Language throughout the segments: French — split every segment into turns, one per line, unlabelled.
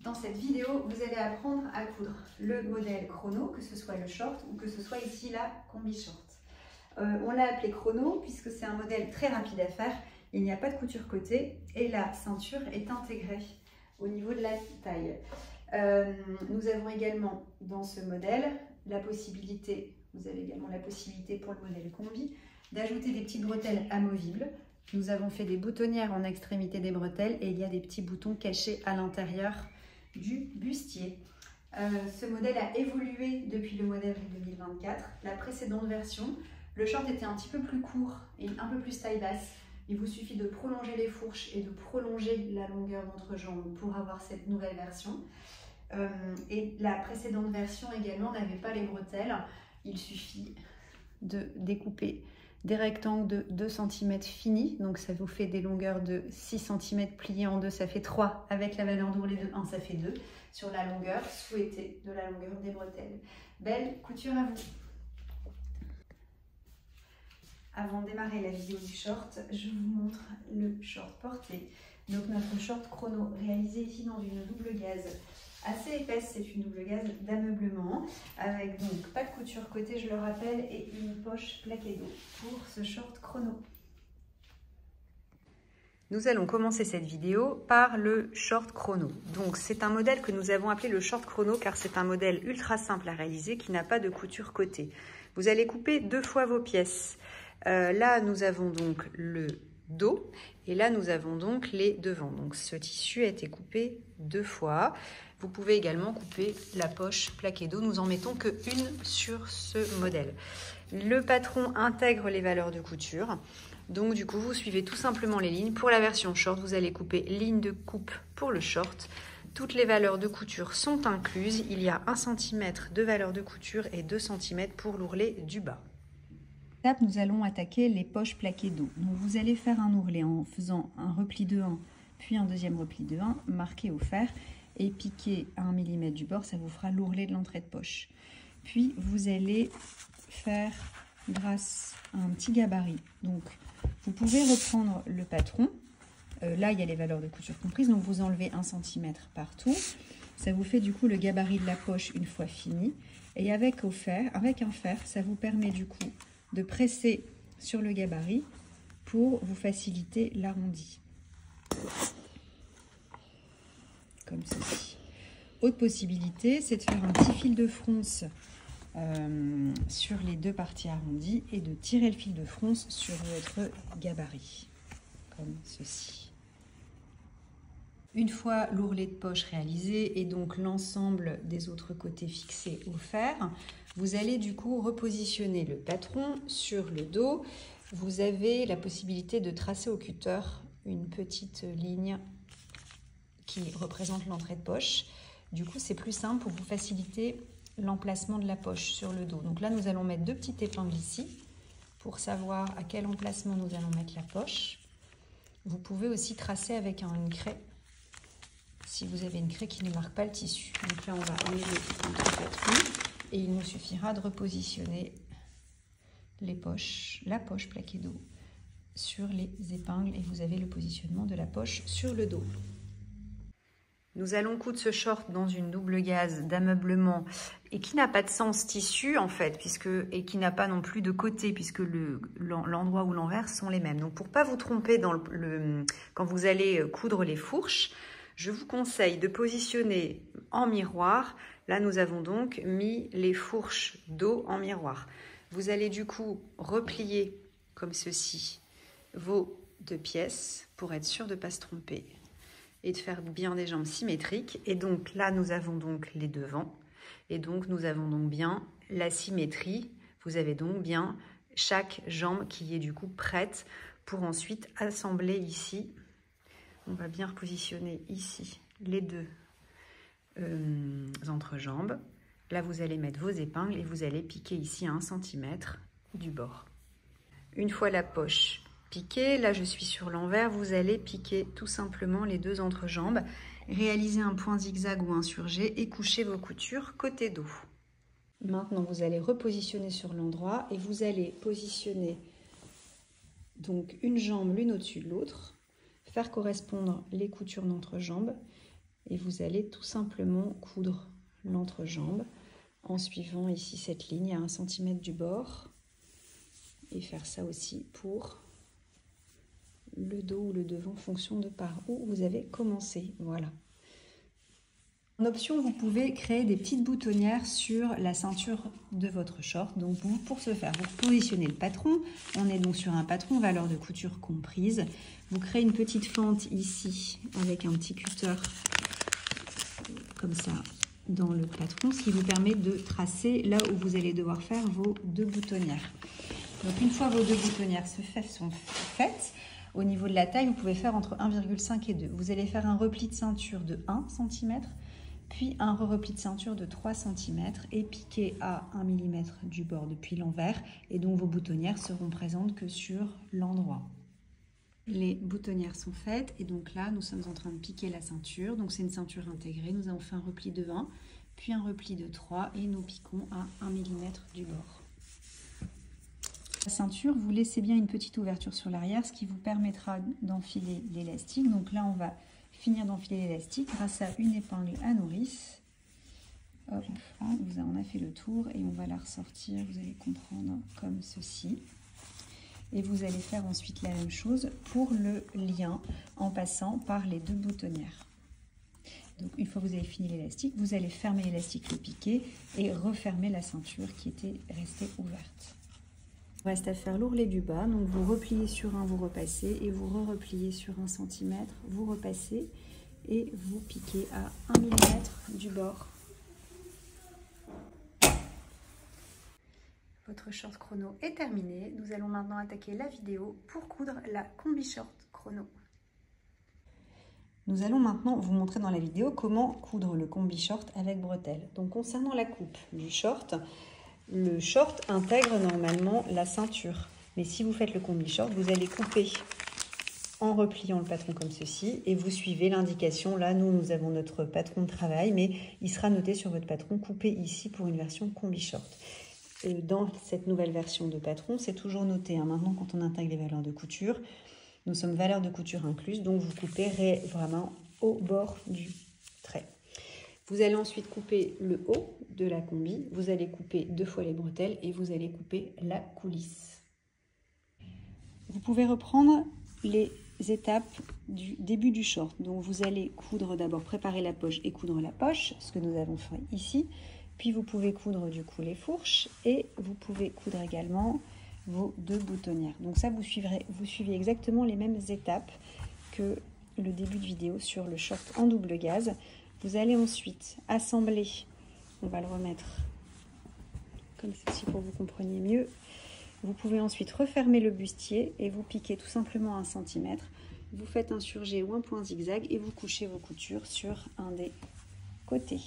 Dans cette vidéo, vous allez apprendre à coudre le modèle chrono, que ce soit le short ou que ce soit ici la combi short. On l'a appelé chrono puisque c'est un modèle très rapide à faire. Il n'y a pas de couture côté et la ceinture est intégrée au niveau de la taille. Nous avons également dans ce modèle la possibilité, vous avez également la possibilité pour le modèle combi, d'ajouter des petites bretelles amovibles. Nous avons fait des boutonnières en extrémité des bretelles et il y a des petits boutons cachés à l'intérieur du bustier. Ce modèle a évolué depuis le modèle 2024. La précédente version, le short était un petit peu plus court et un peu plus taille basse. Il vous suffit de prolonger les fourches et de prolonger la longueur d'entrejambe pour avoir cette nouvelle version. Et la précédente version également n'avait pas les bretelles. Il suffit de découper des rectangles de 2 cm finis, donc ça vous fait des longueurs de 6 cm pliées en deux, ça fait 3, avec la valeur d'ourlet de 1, ça fait 2, sur la longueur souhaitée de la longueur des bretelles. Belle couture à vous. Avant de démarrer la vidéo du short, je vous montre le short porté. Donc notre short chrono, réalisé ici dans une double gaze assez épaisse, c'est une double gaze d'ameublement, avec donc pas de couture côté, je le rappelle, et une poche plaquée d'eau pour ce short chrono. Nous allons commencer cette vidéo par le short chrono. Donc c'est un modèle que nous avons appelé le short chrono car c'est un modèle ultra simple à réaliser qui n'a pas de couture côté. Vous allez couper 2 fois vos pièces. Là nous avons donc le dos et là nous avons donc les devants. Donc ce tissu a été coupé 2 fois. Vous pouvez également couper la poche plaquée d'eau. Nous en mettons qu'une sur ce modèle. Le patron intègre les valeurs de couture. Donc du coup, vous suivez tout simplement les lignes. Pour la version short, vous allez couper ligne de coupe pour le short. Toutes les valeurs de couture sont incluses. Il y a 1 cm de valeur de couture et 2 cm pour l'ourlet du bas. Nous allons attaquer les poches plaquées d'eau. Donc vous allez faire un ourlet en faisant un repli de 1, puis un deuxième repli de 1, marqué au fer, et piquer à 1 mm du bord, ça vous fera l'ourlet de l'entrée de poche. Puis vous allez faire grâce à un petit gabarit. Donc vous pouvez reprendre le patron. Là, il y a les valeurs de couture comprises, donc vous enlevez 1 cm partout. Ça vous fait du coup le gabarit de la poche une fois fini. Et avec un fer, ça vous permet du coup de presser sur le gabarit pour vous faciliter l'arrondi. Comme ceci. Autre possibilité, c'est de faire un petit fil de fronce sur les 2 parties arrondies et de tirer le fil de fronce sur votre gabarit, comme ceci. Une fois l'ourlet de poche réalisé et donc l'ensemble des autres côtés fixés au fer, vous allez du coup repositionner le patron sur le dos. Vous avez la possibilité de tracer au cutter une petite ligne qui représente l'entrée de poche. Du coup, c'est plus simple pour vous faciliter l'emplacement de la poche sur le dos. Donc là, nous allons mettre 2 petites épingles ici pour savoir à quel emplacement nous allons mettre la poche. Vous pouvez aussi tracer avec une craie si vous avez une craie qui ne marque pas le tissu. Donc là, on va enlever notre patron et il nous suffira de repositionner la poche plaquée d'eau sur les épingles et vous avez le positionnement de la poche sur le dos. Nous allons coudre ce short dans une double gaze d'ameublement et qui n'a pas de sens tissu en fait, et qui n'a pas non plus de côté puisque l'endroit ou l'envers sont les mêmes. Donc pour ne pas vous tromper quand vous allez coudre les fourches, je vous conseille de positionner en miroir. Là, nous avons donc mis les fourches dos en miroir. Vous allez du coup replier comme ceci vos 2 pièces pour être sûr de ne pas se tromper et de faire bien des jambes symétriques. Et donc là, nous avons donc les devants et donc nous avons donc bien la symétrie. Vous avez donc bien chaque jambe qui est du coup prête pour ensuite assembler ici. On va bien repositionner ici les 2 entrejambes. Là, vous allez mettre vos épingles et vous allez piquer ici à 1 cm du bord. Une fois la poche piquée, là je suis sur l'envers, vous allez piquer tout simplement les 2 entrejambes, réaliser un point zigzag ou insurgé et coucher vos coutures côté dos. Maintenant, vous allez repositionner sur l'endroit et vous allez positionner donc une jambe l'une au-dessus de l'autre, faire correspondre les coutures d'entrejambe et vous allez tout simplement coudre l'entrejambe en suivant ici cette ligne à 1 cm du bord et faire ça aussi pour le dos ou le devant en fonction de par où vous avez commencé. Voilà. En option, vous pouvez créer des petites boutonnières sur la ceinture de votre short. Donc pour ce faire, vous positionnez le patron. On est donc sur un patron valeur de couture comprise. Vous créez une petite fente ici avec un petit cutter comme ça dans le patron, ce qui vous permet de tracer là où vous allez devoir faire vos 2 boutonnières. Donc une fois vos 2 boutonnières sont faites, au niveau de la taille, vous pouvez faire entre 1,5 et 2. Vous allez faire un repli de ceinture de 1 cm, puis un repli de ceinture de 3 cm et piquer à 1 mm du bord depuis l'envers. Et donc vos boutonnières seront présentes que sur l'endroit. Les boutonnières sont faites et donc là, nous sommes en train de piquer la ceinture. Donc c'est une ceinture intégrée. Nous avons fait un repli de 1, puis un repli de 3 et nous piquons à 1 mm du bord. La ceinture, vous laissez bien une petite ouverture sur l'arrière, ce qui vous permettra d'enfiler l'élastique. Donc là, on va finir d'enfiler l'élastique grâce à une épingle à nourrice. Hop, on a fait le tour et on va la ressortir, vous allez comprendre, comme ceci. Et vous allez faire ensuite la même chose pour le lien en passant par les 2 boutonnières. Donc une fois que vous avez fini l'élastique, vous allez fermer l'élastique, le piquer et refermer la ceinture qui était restée ouverte. Il reste à faire l'ourlet du bas, donc vous repliez sur un, vous repassez et vous repliez sur 1 cm, vous repassez et vous piquez à 1 mm du bord. Votre short chrono est terminé. Nous allons maintenant attaquer la vidéo pour coudre la combi short chrono. Nous allons maintenant vous montrer dans la vidéo comment coudre le combi short avec bretelles. Donc concernant la coupe du short, le short intègre normalement la ceinture. Mais si vous faites le combi short, vous allez couper en repliant le patron comme ceci et vous suivez l'indication. Là, nous avons notre patron de travail, mais il sera noté sur votre patron coupé ici pour une version combi short. Et dans cette nouvelle version de patron, c'est toujours noté. Maintenant, quand on intègre les valeurs de couture, nous sommes valeurs de couture incluses, donc vous coupez vraiment au bord du trait. Vous allez ensuite couper le haut de la combi, vous allez couper 2 fois les bretelles et vous allez couper la coulisse. Vous pouvez reprendre les étapes du début du short. Donc vous allez coudre d'abord, préparer la poche et coudre la poche, ce que nous avons fait ici. Puis vous pouvez coudre du coup les fourches et vous pouvez coudre également vos 2 boutonnières. Donc ça, vous suivez exactement les mêmes étapes que le début de vidéo sur le short en double gaze. Vous allez ensuite assembler, on va le remettre comme ceci pour que vous compreniez mieux. Vous pouvez ensuite refermer le bustier et vous piquez tout simplement 1 cm. Vous faites un surjet ou un point zigzag et vous couchez vos coutures sur un des côtés.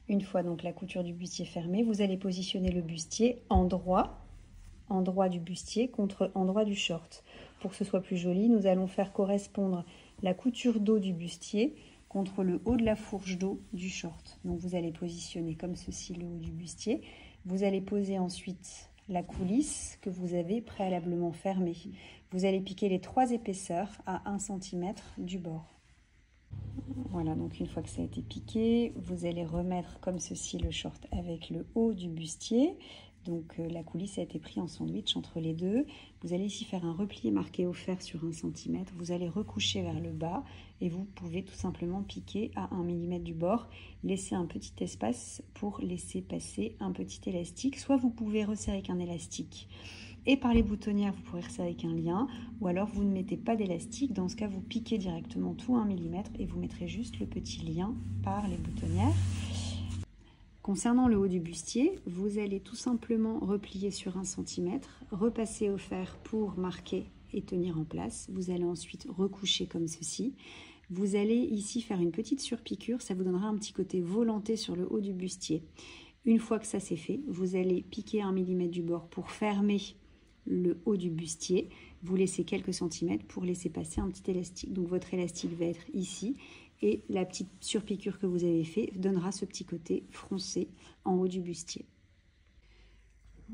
Une fois donc la couture du bustier fermée, vous allez positionner le bustier en droit du bustier contre endroit du short. Pour que ce soit plus joli, nous allons faire correspondre la couture dos du bustier contre le haut de la fourche dos du short. Donc vous allez positionner comme ceci le haut du bustier. Vous allez poser ensuite la coulisse que vous avez préalablement fermée. Vous allez piquer les 3 épaisseurs à 1 cm du bord. Voilà, donc une fois que ça a été piqué, vous allez remettre comme ceci le short avec le haut du bustier. Donc la coulisse a été prise en sandwich entre les deux. Vous allez ici faire un repli marqué au fer sur 1 cm. Vous allez recoucher vers le bas et vous pouvez tout simplement piquer à 1 mm du bord. Laisser un petit espace pour laisser passer un petit élastique. Soit vous pouvez resserrer avec un élastique et par les boutonnières, vous pourrez resserrer avec un lien. Ou alors vous ne mettez pas d'élastique. Dans ce cas, vous piquez directement tout à 1 mm et vous mettrez juste le petit lien par les boutonnières. Concernant le haut du bustier, vous allez tout simplement replier sur 1 cm, repasser au fer pour marquer et tenir en place. Vous allez ensuite recoucher comme ceci. Vous allez ici faire une petite surpiqûre, ça vous donnera un petit côté volanté sur le haut du bustier. Une fois que ça c'est fait, vous allez piquer 1 mm du bord pour fermer le haut du bustier. Vous laissez quelques centimètres pour laisser passer un petit élastique. Donc votre élastique va être ici. Et la petite surpiqûre que vous avez fait donnera ce petit côté froncé en haut du bustier.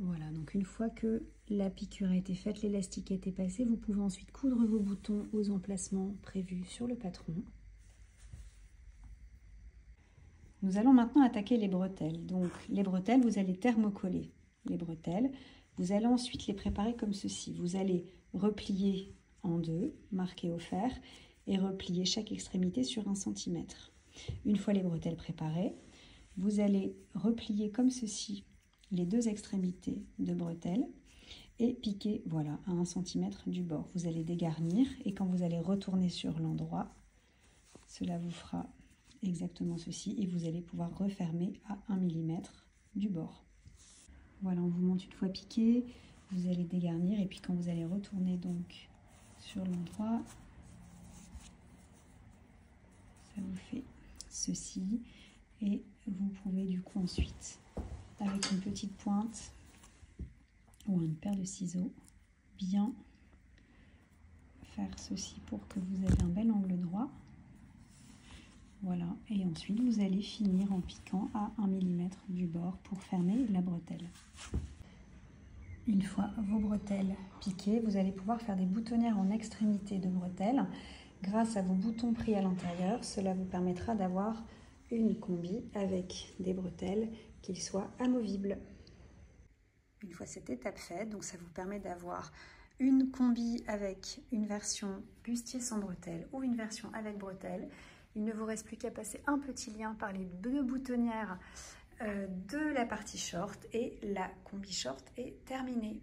Voilà, donc une fois que la piqûre a été faite, l'élastique a été passé, vous pouvez ensuite coudre vos boutons aux emplacements prévus sur le patron. Nous allons maintenant attaquer les bretelles. Donc les bretelles, vous allez thermocoller les bretelles. Vous allez ensuite les préparer comme ceci. Vous allez replier en deux, marquer au fer, et replier chaque extrémité sur 1 cm. Une fois les bretelles préparées, vous allez replier comme ceci les deux extrémités de bretelles et piquer voilà, à 1 cm du bord. Vous allez dégarnir et quand vous allez retourner sur l'endroit, cela vous fera exactement ceci et vous allez pouvoir refermer à 1 mm du bord. Voilà, on vous montre une fois piqué, vous allez dégarnir et puis quand vous allez retourner donc sur l'endroit, ça vous fait ceci et vous pouvez du coup ensuite avec une petite pointe ou une paire de ciseaux bien faire ceci pour que vous ayez un bel angle droit. Voilà, et ensuite vous allez finir en piquant à 1 mm du bord pour fermer la bretelle. Une fois vos bretelles piquées, vous allez pouvoir faire des boutonnières en extrémité de bretelles. Grâce à vos boutons pris à l'intérieur, cela vous permettra d'avoir une combi avec des bretelles qui soient amovibles. Une fois cette étape faite, donc ça vous permet d'avoir une combi avec une version bustier sans bretelles ou une version avec bretelles. Il ne vous reste plus qu'à passer un petit lien par les deux boutonnières de la partie short et la combi short est terminée.